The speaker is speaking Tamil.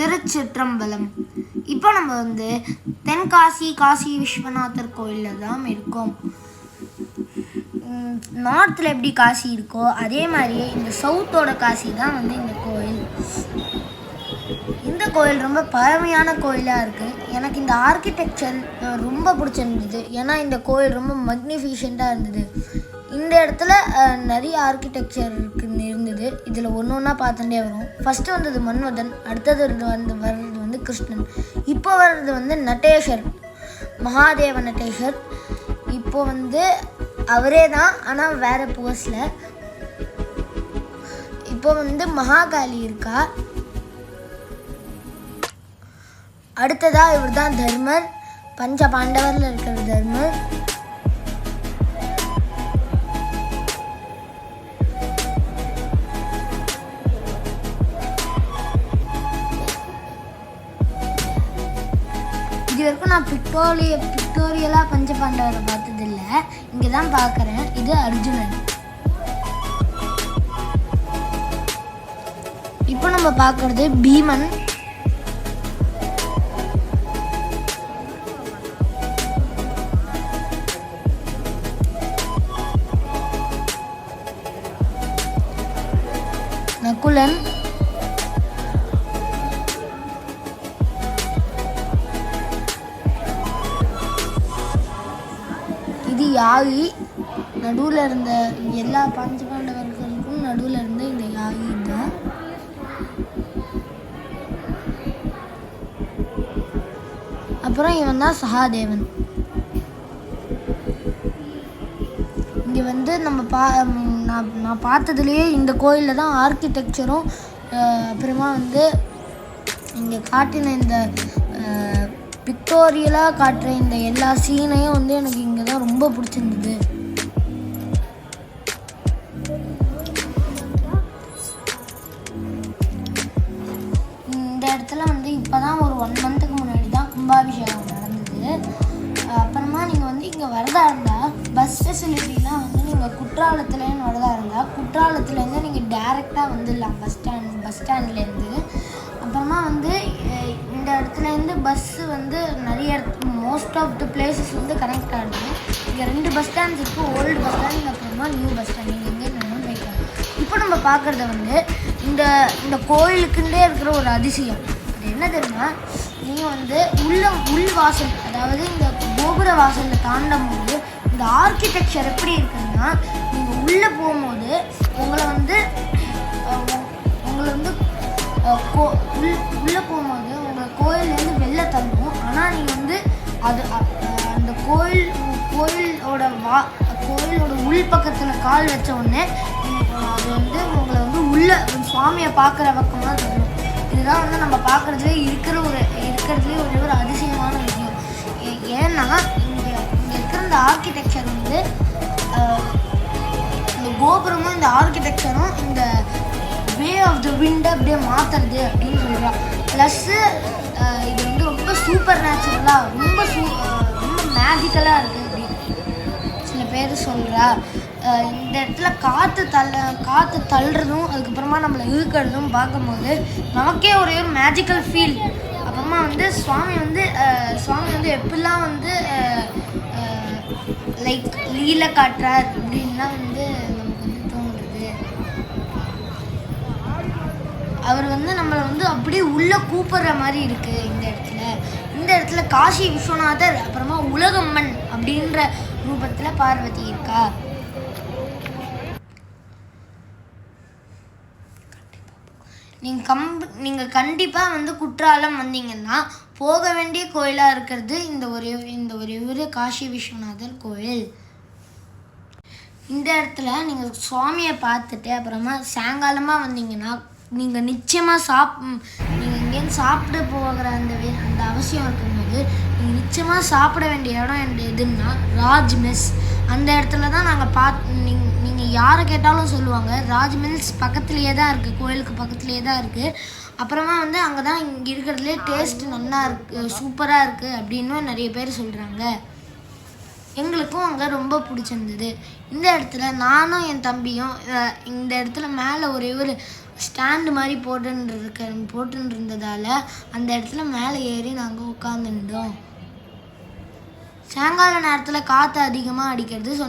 திருச்சிற்றம்பலம். இப்போ நம்ம வந்து தென்காசி காசி விஸ்வநாதர் கோயிலில் தான் இருக்கோம். நார்த்தில் எப்படி காசி இருக்கோ அதே மாதிரியே இந்த சவுத்தோட காசி தான் வந்து இந்த கோயில். இந்த கோயில் ரொம்ப பழமையான கோயிலாக இருக்குது. எனக்கு இந்த ஆர்கிடெக்சர் ரொம்ப பிடிச்சிருந்தது. ஏன்னா இந்த கோயில் ரொம்ப மக்னிஃபிஷியண்ட்டாக இருந்தது. இந்த இடத்துல நிறைய ஆர்கிடெக்சர் இருந்தது. இதில் ஒன்று ஒன்றா பார்த்துட்டே வரும். ஃபஸ்ட்டு வந்தது மன்மதன், அடுத்தது வர்றது வந்து கிருஷ்ணன், இப்போ வர்றது வந்து நட்டேஸ்வர், மகாதேவ நட்டேஸ்வர். இப்போ வந்து அவரே தான், ஆனால் வேறு போஸில். இப்போ வந்து மகாகாளி இருக்கா. அடுத்ததாக இவர் தான் தர்மர், பஞ்ச பாண்டவரில் இருக்கிற தர்மர். இது வரைக்கும் நான் பிக்டோரியலாக பஞ்ச பாண்டவரை பார்த்ததில்லை. இங்கே தான் பார்க்குறேன். இது அர்ஜுனன். இப்போ நம்ம பார்க்குறது பீமன். நகுலன். இது யாகி. நடுவில் இருந்த எல்லா பஞ்ச பாண்டவர்களுக்கும் நடுவில் இருந்த இந்த யாகி தான். அப்புறம் இவன் தான் சகாதேவன். இங்கே வந்து நம்ம நான் பார்த்ததுலேயே இந்த கோயிலில் தான் ஆர்கிடெக்சரும் அப்புறமா வந்து இங்கே காட்டின இந்த பிக்டோரியலாக காட்டுற இந்த எல்லா சீனையும் வந்து எனக்கு இங்கே தான் ரொம்ப பிடிச்சிருந்தது. இந்த இடத்துல வந்து இப்போ தான் ஒரு 1 மந்த்துக்கு முன்னாடி தான் கும்பாபிஷேகம் நடந்தது. அப்புறமா நீங்கள் வந்து இங்கே வரதா இருந்தால் பஸ் ஃபெசிலிட்டிலாம் வந்து நீங்கள் குற்றாலத்துலேன்னு வரதா இருந்தால் குற்றாலத்துலேருந்து நீங்கள் டேரெக்டாக வந்துடலாம் பஸ் ஸ்டாண்ட்லேருந்து. அப்புறமா வந்து இந்த இடத்துலேருந்து பஸ்ஸு வந்து நிறைய மோஸ்ட் ஆஃப் த பிளேசஸ் வந்து கனெக்ட் ஆகுது. இங்கே 2 பஸ் ஸ்டாண்ட்ஸ் இருக்குது. ஓல்டு பஸ் ஸ்டாண்ட், அப்புறமா நியூ பஸ் ஸ்டாண்ட். நீங்கள் எங்கே வேணாலும் போய்க்கலாம். இப்போ நம்ம பார்க்குறது வந்து இந்த கோயிலுக்குண்டே இருக்கிற ஒரு அதிசயம். அது என்ன தெரியுமா, நீங்கள் வந்து உள் வாசல், அதாவது இந்த கோபுர வாசலில் தாண்டும் போது இந்த ஆர்கிடெக்சர் எப்படி இருக்குன்னா, நீங்கள் உள்ளே போகும்போது உங்களை வந்து உள்ளே போகும்போது உங்களை கோயிலேருந்து வெளில தள்ளும். ஆனால் நீங்கள் வந்து அந்த கோயிலோட உள் பக்கத்தில் கால் வச்ச உடனே அது வந்து உங்களை வந்து உள்ளே சுவாமியை பார்க்குற பக்கமாக தள்ளும். இதுதான் வந்து நம்ம பார்க்குறதுலே இருக்கிறதுலே ஒரு அதிசயமான விஷயம். ஏன்னா இங்கே இருக்கிற இந்த ஆர்கிடெக்சர் வந்து இந்த கோபுரமும் இந்த ஆர்கிடெக்சரும் இந்த வே ஆஃப் த விண்டை அப்படியே மாற்றுறது அப்படின்னு சொல்கிறான். ப்ளஸ்ஸு இது வந்து ரொம்ப சூப்பர் நேச்சுரலாக ரொம்ப மேஜிக்கலாக இருக்குது அப்படின்னு சில பேர் சொல்கிறா. இந்த இடத்துல காற்று தள்ளுறதும் அதுக்கப்புறமா நம்மளை இழுக்கிறதும் பார்க்கும்போது நமக்கே ஒரு மேஜிக்கல் ஃபீல். அப்புறமா வந்து சுவாமி வந்து எப்படிலாம் வந்து லைக் லீலை காட்டுறார் அப்படின்லாம் வந்து நமக்கு வந்து தோன்றுது. அவர் வந்து நம்மளை வந்து அப்படியே உள்ளே கூப்பிடுற மாதிரி இருக்குது. இந்த இடத்துல காசி விஸ்வநாதர், அப்புறமா உலகம்மன் அப்படின்ற ரூபத்தில் பார்வதி இருக்கா. நீங்கள் கண்டிப்பாக வந்து குற்றாலம் வந்தீங்கன்னா போக வேண்டிய கோயிலாக இருக்கிறது இந்த ஒரே காசி விஸ்வநாதர் கோயில். இந்த இடத்துல நீங்கள் சுவாமியை பார்த்துட்டு அப்புறமா சாயங்காலமாக வந்தீங்கன்னா நீங்கள் நிச்சயமாக நீங்கள் இங்கேருந்து சாப்பிட போகிற அந்த அவசியம் இருக்கும்போது நீங்கள் நிச்சயமாக சாப்பிட வேண்டிய இடம் எதுன்னா ராஜ் மெஸ். அந்த இடத்துல தான் நீங்கள் யாரை கேட்டாலும் சொல்லுவாங்க. ராஜ் மெஸ் பக்கத்துலேயே தான் இருக்குது, கோயிலுக்கு பக்கத்துலேயே தான் இருக்குது. அப்புறமா வந்து அங்கே தான் இங்கே இருக்கிறதுலே டேஸ்ட் நல்லா இருக்குது, சூப்பராக இருக்குது அப்படின்னு நிறைய பேர் சொல்கிறாங்க. எங்களுக்கும் அங்கே ரொம்ப பிடிச்சிருந்தது. இந்த இடத்துல நானும் என் தம்பியும் இந்த இடத்துல மேலே ஒரே ஒரு ஸ்டாண்டு மாதிரி போட்டுருந்ததால் அந்த இடத்துல மேலே ஏறி நாங்கள் உட்காந்துருந்தோம். சாயங்கால நேரத்தில் காற்று அதிகமாக அடிக்கிறது. ஸோ